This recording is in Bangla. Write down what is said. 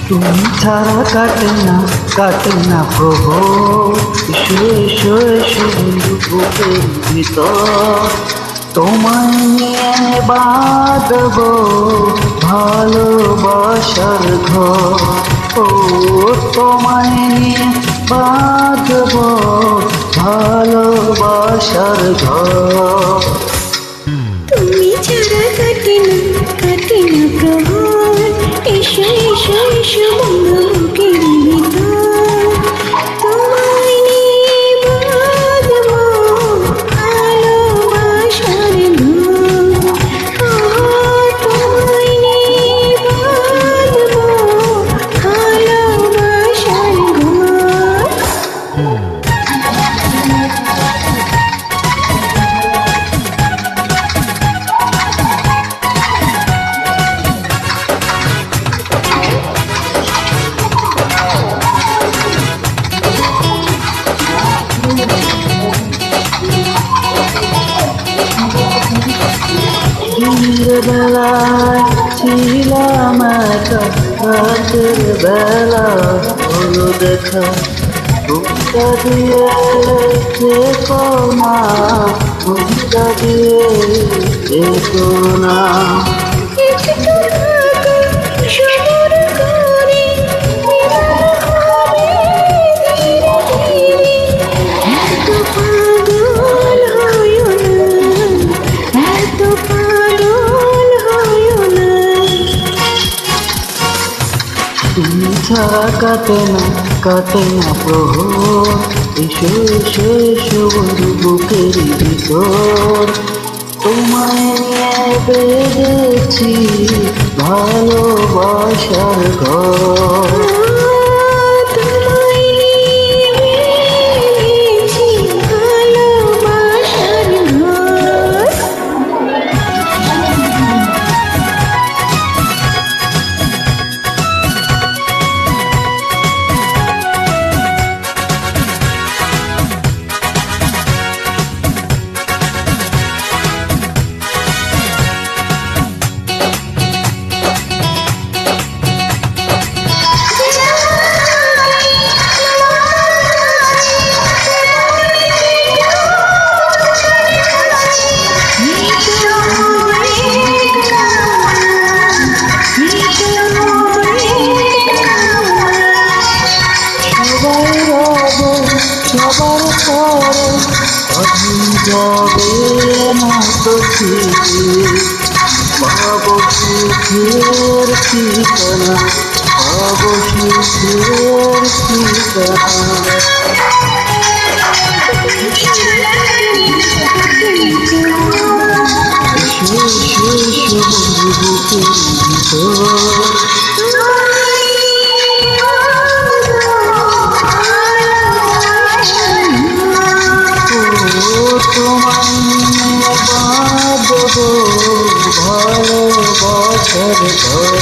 তুমি ছাড়া কাটে না প্রভু। এসো এসো এসো বন্ধু বুকের ভিতর, তোমায় নিয়ে বাঁধব ভালোবাসার ঘর। ও তোমায় নিয়ে বাঁধব ভালোবাসার ঘর। তুমি ছাড়া কাটে না প্রভু। এসো এসো এসো বন্ধু বুকের ভিতর, তোমায় নিয়ে বাঁধব ভালোবাসার ঘর। তোমায় নিয়ে বাঁধব ভালোবাসার ঘর। দিনের বেলায় ছিলাম একা, রাতের বেলা হলো দেখা। ঘুমটা দিয়ে দেখো না, ঘুমটা দিয়ে দেখো না। তুমি ছাড়া কাটে না প্রভু। এসো এসো এসো বন্ধু বুকের ভিতর, তোমায় নিয়ে বেঁধেছি ভালোবাসার ঘর। সবার পরে যাবে না তো পাব সুখের ঠিকানা, পাব সুখের ঠিকানা। বুকের ভিতর তোমায় নিয়ে বাঁধব ভালোবাসার ঘর।